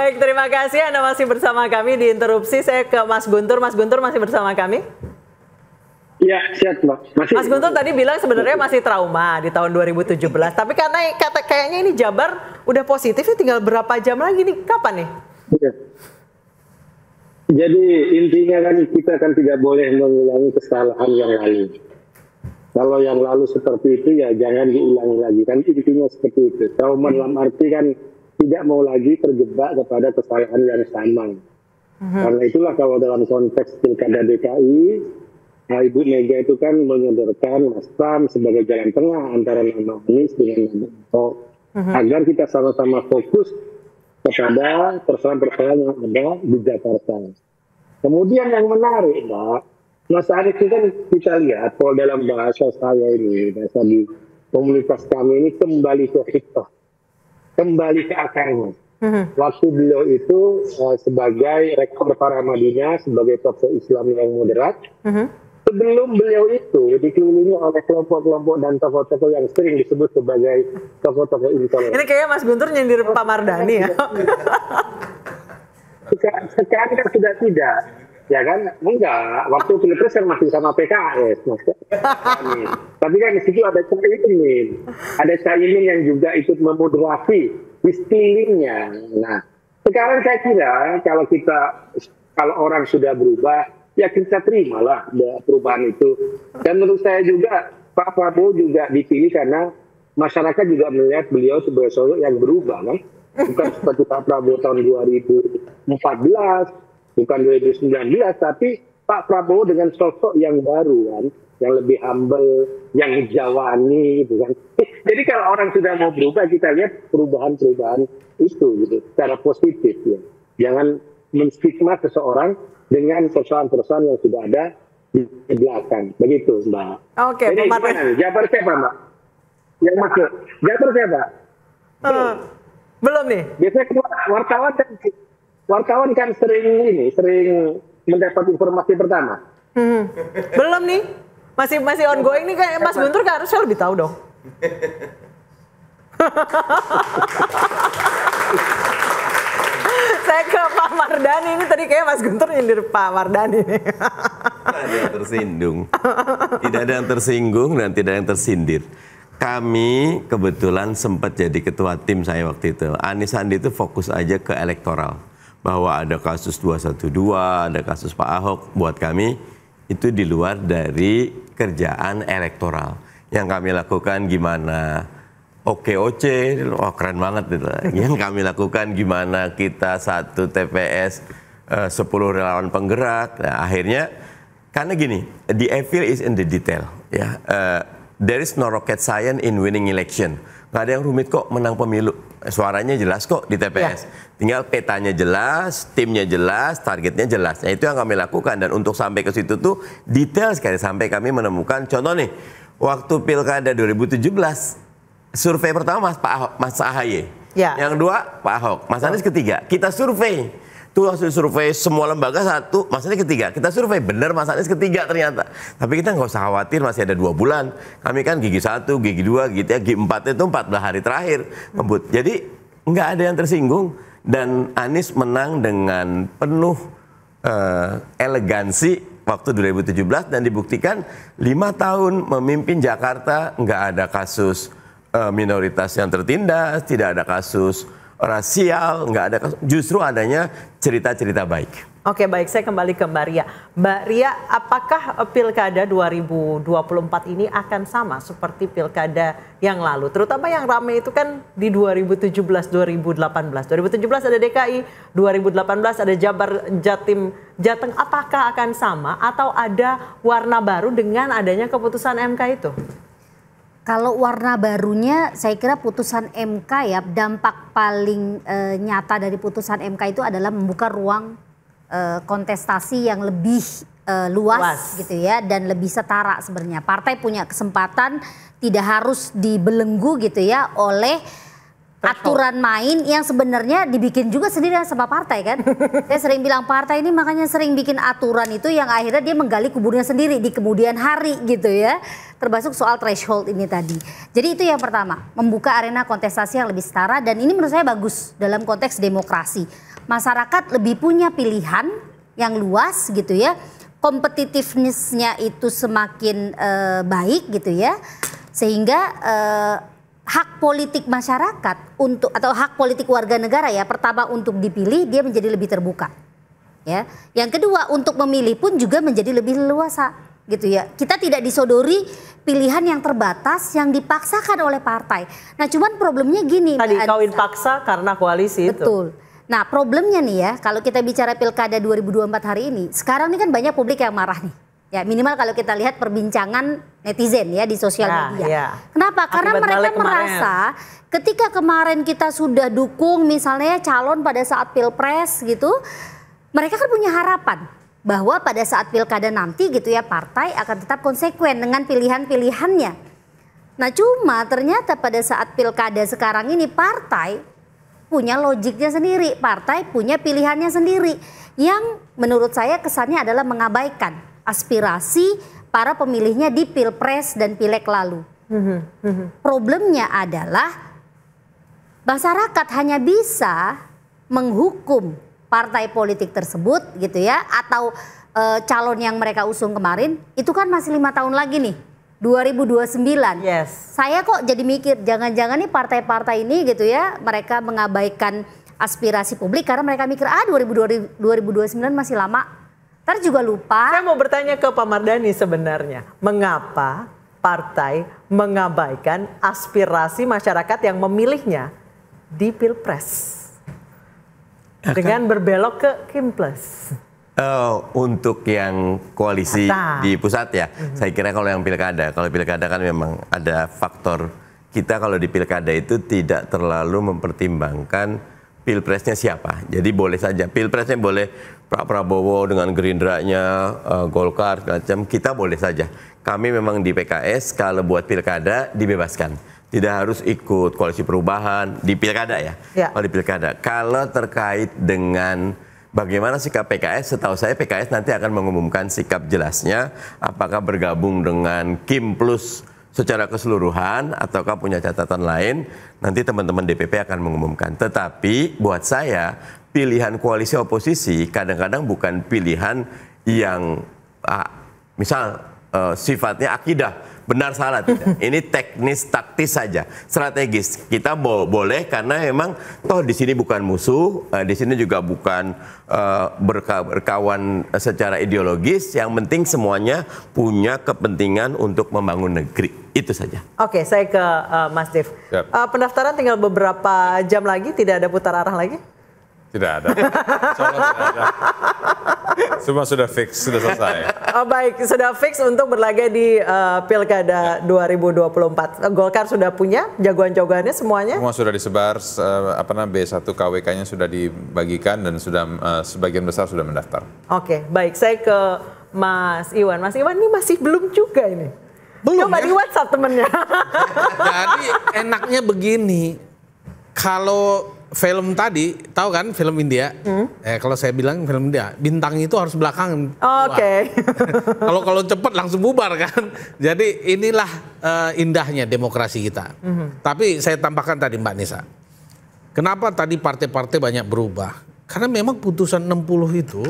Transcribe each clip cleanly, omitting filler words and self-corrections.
Baik, terima kasih Anda masih bersama kami di Interupsi. Saya ke Mas Guntur. Mas Guntur masih bersama kami? Iya, siap Mbak. Mas Guntur tadi bilang sebenarnya masih trauma di tahun 2017. Tapi karena kayaknya ini Jabar udah positif, tinggal berapa jam lagi nih? Kapan nih? Ya. Jadi intinya kan kita kan tidak boleh mengulangi kesalahan yang lalu. Kalau yang lalu seperti itu ya jangan diulangi lagi. Kan intinya seperti itu. Trauma dalam arti kan tidak mau lagi terjebak kepada kesalahan yang sama. Karena itulah kalau dalam konteks Pilkada DKI, Ibu Mega itu kan menyodorkan Mas Pram sebagai jalan tengah antara nama Anies dengan nama Ahok. Agar kita sama-sama fokus kepada persoalan-persoalan yang ada di Jakarta. Kemudian yang menarik, Mbak, Mas Anies itu kan kita lihat kalau dalam bahasa saya ini, bahasa di komunitas kami ini kembali ke hikmah, kembali ke akarnya. Waktu beliau itu sebagai rektor Paramadina, sebagai tokoh Islam yang moderat, sebelum beliau itu dikelilingi oleh kelompok-kelompok dan tokoh-tokoh yang sering disebut sebagai tokoh-tokoh intoleran. Ini kayaknya Mas Guntur nyindir Pak Mardhani ya? Sekarang kan sudah tidak. Ya kan? Enggak. Waktu Pilpres kan masih sama PKS. Tapi kan di situ ada Caimin. Ada Caimin yang juga ikut memoderasi di sekelilingnya. Nah, sekarang saya kira kalau orang sudah berubah, ya kita terimalah perubahan itu. Dan menurut saya juga Pak Prabowo juga dipilih karena masyarakat juga melihat beliau sebagai sosok yang berubah, kan? Bukan seperti Pak Prabowo tahun 2014, bukan 2019, tapi Pak Prabowo dengan sosok yang baru, kan? Yang lebih humble, yang hijawani, gitu kan. Jadi kalau orang sudah mau berubah, kita lihat perubahan-perubahan itu, gitu, secara positif, ya. Jangan menstigma seseorang dengan persoalan-persoalan yang sudah ada di belakang. Begitu, Mbak. Oke, jadi gimana? Jabar siapa, Mbak? Yang masuk. Jabar siapa? Belum nih. Biasanya wartawan kan sering mendapat informasi pertama. Belum nih. Masih ongoing nih, kayak Mas Guntur kan harusnya lebih tahu dong. Saya ke Pak Mardhani, ini tadi kayak Mas Guntur nyindir Pak Mardhani. Ada yang tersinggung. Tidak ada yang tersinggung dan tidak ada yang tersindir. Kami kebetulan sempat jadi ketua tim saya waktu itu. Anies Sandi itu fokus aja ke elektoral. Bahwa ada kasus 212, ada kasus Pak Ahok. Buat kami itu di luar dari kerjaan elektoral. Yang kami lakukan gimana? OKOC, keren banget itu. Yang kami lakukan gimana kita satu TPS, 10 relawan penggerak. Nah, akhirnya, karena gini, the evil is in the detail. Ya, there is no rocket science in winning election. Nggak ada yang rumit kok menang pemilu. Suaranya jelas kok di TPS. Tinggal petanya jelas, timnya jelas, targetnya jelas. Nah, itu yang kami lakukan. Dan untuk sampai ke situ tuh detail sekali. Sampai kami menemukan, contoh nih, waktu Pilkada 2017, survei pertama Mas AHY. Yang kedua Pak Ahok. Mas Anies ketiga. Kita survei. Tuh hasil survei semua lembaga satu, Mas Anies ketiga. Kita survei, benar Mas Anies ketiga ternyata. Tapi kita nggak usah khawatir, masih ada 2 bulan. Kami kan gigi 1, gigi 2, gigi 3, gigi 4 itu 14 hari terakhir. Jadi nggak ada yang tersinggung. Dan Anies menang dengan penuh elegansi waktu 2017 dan dibuktikan 5 tahun memimpin Jakarta nggak ada kasus minoritas yang tertindas, tidak ada kasus rasial, nggak ada kasus, justru adanya cerita-cerita baik. Oke, baik, saya kembali ke Mbak Ria. Mbak Ria, apakah Pilkada 2024 ini akan sama seperti Pilkada yang lalu? Terutama yang ramai itu kan di 2017-2018. 2017 ada DKI, 2018 ada Jabar, Jatim, Jateng. Apakah akan sama atau ada warna baru dengan adanya keputusan MK itu? Kalau warna barunya saya kira putusan MK ya, dampak paling nyata dari putusan MK itu adalah membuka ruang kontestasi yang lebih luas gitu ya, dan lebih setara sebenarnya. Partai punya kesempatan tidak harus dibelenggu gitu ya oleh aturan main yang sebenarnya dibikin juga sendiri sama partai kan. Saya sering bilang partai ini makanya sering bikin aturan itu yang akhirnya dia menggali kuburnya sendiri di kemudian hari gitu ya. Termasuk soal threshold ini tadi. Jadi itu yang pertama, membuka arena kontestasi yang lebih setara, dan ini menurut saya bagus dalam konteks demokrasi. masyarakat lebih punya pilihan yang luas gitu ya, competitiveness-nya itu semakin baik gitu ya, sehingga hak politik masyarakat untuk atau hak politik warga negara ya, pertama untuk dipilih dia menjadi lebih terbuka ya, yang kedua untuk memilih pun juga menjadi lebih leluasa gitu ya. Kita tidak disodori pilihan yang terbatas yang dipaksakan oleh partai. Nah cuman problemnya gini tadi kawin paksa karena koalisi. Betul. Itu nah problemnya nih ya, kalau kita bicara pilkada 2024 hari ini, sekarang ini kan banyak publik yang marah nih. Ya minimal kalau kita lihat perbincangan netizen ya di sosial media. Ya. Kenapa? Karena mereka merasa ketika kemarin kita sudah dukung misalnya calon pada saat pilpres gitu, mereka kan punya harapan bahwa pada saat pilkada nanti gitu ya partai akan tetap konsekuen dengan pilihan-pilihannya. Nah cuma ternyata pada saat pilkada sekarang ini partai punya logiknya sendiri, partai punya pilihannya sendiri yang menurut saya kesannya adalah mengabaikan aspirasi para pemilihnya di pilpres dan pileg lalu. Problemnya adalah masyarakat hanya bisa menghukum partai politik tersebut gitu ya, atau calon yang mereka usung kemarin itu kan masih 5 tahun lagi nih, 2029. Yes. Saya kok jadi mikir jangan-jangan nih partai-partai ini gitu ya mereka mengabaikan aspirasi publik karena mereka mikir 2029 masih lama. Ntar juga lupa. Saya mau bertanya ke Pak Mardhani sebenarnya, mengapa partai mengabaikan aspirasi masyarakat yang memilihnya di Pilpres dengan berbelok ke Kimples? Untuk yang koalisi di pusat ya, saya kira kalau yang pilkada kan memang ada faktor kita kalau di pilkada itu tidak terlalu mempertimbangkan pilpresnya siapa. Jadi boleh saja pilpresnya boleh Pak Prabowo dengan Gerindranya, Golkar, macam kita boleh saja. Kami memang di PKS kalau buat pilkada dibebaskan. Tidak harus ikut koalisi perubahan di pilkada ya. Kalau di pilkada. Kalau terkait dengan bagaimana sikap PKS, setahu saya PKS nanti akan mengumumkan sikap jelasnya apakah bergabung dengan Kim Plus secara keseluruhan ataukah punya catatan lain, nanti teman-teman DPP akan mengumumkan. Tetapi buat saya pilihan koalisi oposisi kadang-kadang bukan pilihan yang misal sifatnya akidah, benar salah tidak. Ini teknis taktis saja, strategis. Kita boleh karena memang toh di sini bukan musuh, di sini juga bukan berkawan secara ideologis. Yang penting semuanya punya kepentingan untuk membangun negeri. Itu saja. Oke, saya ke Mas Dev. Pendaftaran tinggal beberapa jam lagi, tidak ada putar arah lagi? Tidak ada. Tidak ada. Semua sudah fix, sudah selesai. Baik, sudah fix untuk berlaga di Pilkada 2024. Golkar sudah punya jagoan-jagoannya semuanya? Semua sudah disebar, B1 KWK-nya sudah dibagikan dan sudah sebagian besar sudah mendaftar. Oke, baik. Saya ke Mas Iwan. Mas Iwan ini masih belum juga ini. Belum coba ya? di WhatsApp temennya. Jadi enaknya begini, kalau film tadi, tahu kan film India? Kalau saya bilang film India, bintang itu harus belakangan. Oke. Kalau cepat langsung bubar kan. Jadi inilah indahnya demokrasi kita. Tapi saya tambahkan tadi Mbak Nisa, kenapa tadi partai-partai banyak berubah? Karena memang putusan 60 itu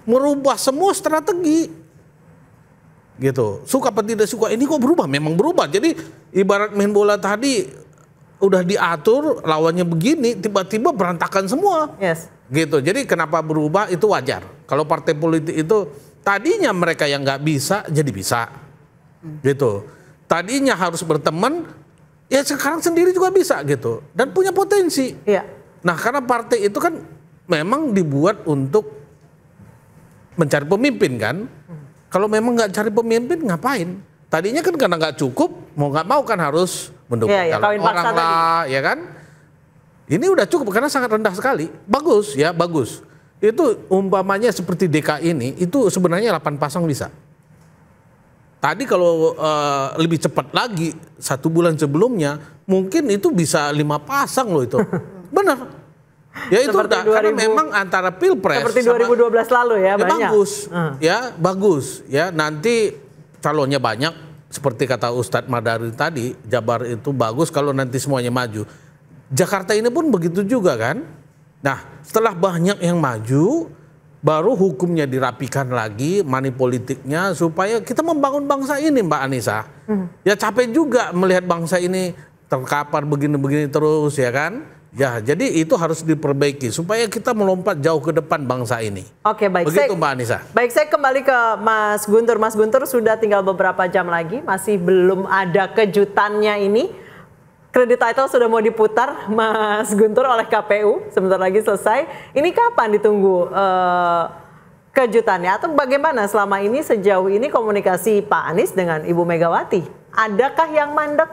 merubah semua strategi. Gitu. Suka apa tidak suka, ini kok berubah? Memang berubah. Jadi ibarat main bola tadi udah diatur lawannya begini, tiba-tiba berantakan semua. Yes. Gitu. Jadi kenapa berubah itu wajar. Kalau partai politik itu tadinya mereka yang nggak bisa jadi bisa. Gitu. Tadinya harus berteman, ya sekarang sendiri juga bisa gitu. Dan punya potensi. Iya. Nah, karena partai itu kan memang dibuat untuk mencari pemimpin kan. Kalau memang nggak cari pemimpin ngapain? Tadinya kan karena nggak cukup, mau nggak mau kan harus mendukung orang lah, ya kan? Ini udah cukup karena sangat rendah sekali. Bagus ya, bagus. Itu umpamanya seperti DKI ini, itu sebenarnya 8 pasang bisa. Tadi kalau lebih cepat lagi, 1 bulan sebelumnya, mungkin itu bisa 5 pasang loh itu. Benar. Ya itu udah, karena memang antara pilpres seperti 2012 lalu ya, banyak. Bagus, ya bagus. Ya nanti calonnya banyak, seperti kata Ustadz Madari tadi, Jabar itu bagus kalau nanti semuanya maju. Jakarta ini pun begitu juga kan, Nah, setelah banyak yang maju, baru hukumnya dirapikan lagi, money politiknya, supaya kita membangun bangsa ini, Mbak Anissa. Ya capek juga melihat bangsa ini terkapar begini-begini terus, ya kan? Ya, jadi itu harus diperbaiki supaya kita melompat jauh ke depan bangsa ini. Oke, baik. Begitu, Mbak Anissa. Baik, saya kembali ke Mas Guntur. Mas Guntur, sudah tinggal beberapa jam lagi, masih belum ada kejutannya ini. Kredit title sudah mau diputar, Mas Guntur, oleh KPU. Sebentar lagi selesai. Ini kapan ditunggu kejutannya? Atau bagaimana selama ini, sejauh ini komunikasi Pak Anies dengan Ibu Megawati? Adakah yang mandek?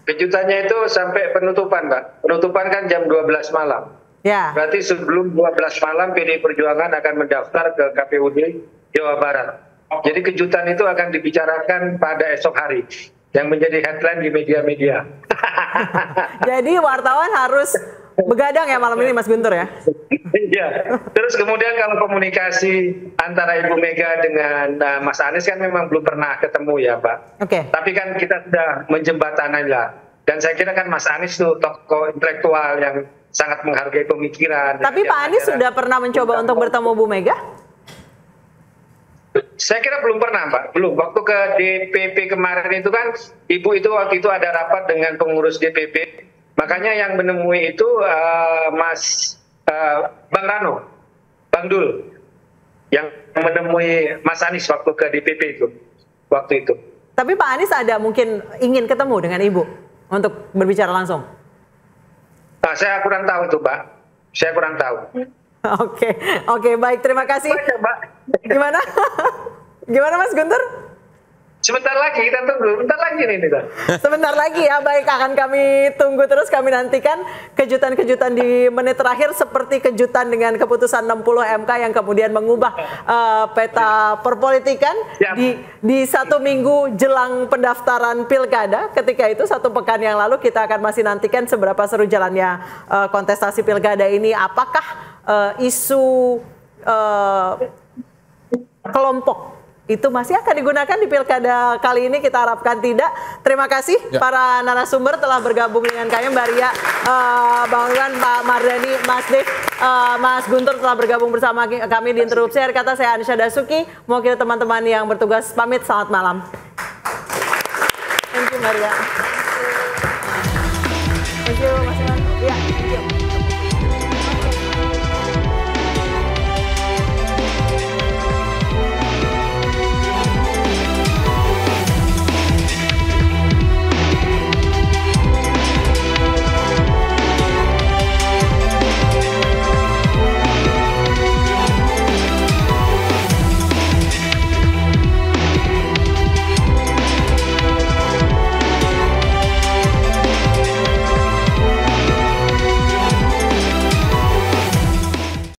Kejutannya itu sampai penutupan, Mbak. Penutupan kan jam 12 malam. Ya. Berarti sebelum 12 malam PDI Perjuangan akan mendaftar ke KPUD Jawa Barat. Jadi kejutan itu akan dibicarakan pada esok hari. Yang menjadi headline di media-media. Jadi wartawan harus begadang ya malam ini, Mas Guntur ya? Iya. Terus kemudian kalau komunikasi antara Ibu Mega dengan Mas Anies kan memang belum pernah ketemu ya, Pak. Oke. Tapi kan kita sudah menjembatani lah. Dan saya kira kan Mas Anies tuh tokoh intelektual yang sangat menghargai pemikiran. Tapi Pak Anies sudah pernah mencoba untuk bertemu Bu Mega? Saya kira belum pernah, Pak. Belum. Waktu ke DPP kemarin itu kan, Ibu itu waktu itu ada rapat dengan pengurus DPP. Makanya yang menemui itu Bang Rano, Bang Dul, yang menemui Mas Anies waktu ke DPP itu, waktu itu. Tapi Pak Anies ada mungkin ingin ketemu dengan Ibu untuk berbicara langsung? Nah, saya kurang tahu itu, Pak. Saya kurang tahu. Oke, baik, terima kasih. Gimana? Gimana Mas Guntur? Sebentar lagi, kita tunggu. Bentar lagi nih. Sebentar lagi ya, baik, akan kami tunggu terus, kami nantikan kejutan-kejutan di menit terakhir seperti kejutan dengan keputusan 60 MK yang kemudian mengubah peta perpolitikan di 1 minggu jelang pendaftaran pilkada. Ketika itu 1 pekan yang lalu kita akan masih nantikan seberapa seru jalannya kontestasi pilkada ini. Apakah isu kelompok itu masih akan digunakan di pilkada kali ini? Kita harapkan tidak. Terima kasih para narasumber telah bergabung dengan kami, Mbak Ria, Bang Iwan, Pak Mardhani, Mas Dev, Mas Guntur telah bergabung bersama kami di Interupsi. Akhir kata saya Anisha Dasuki, mewakili teman-teman yang bertugas pamit. Selamat malam. Thank you, Mbak Ria. Thank you, Mas.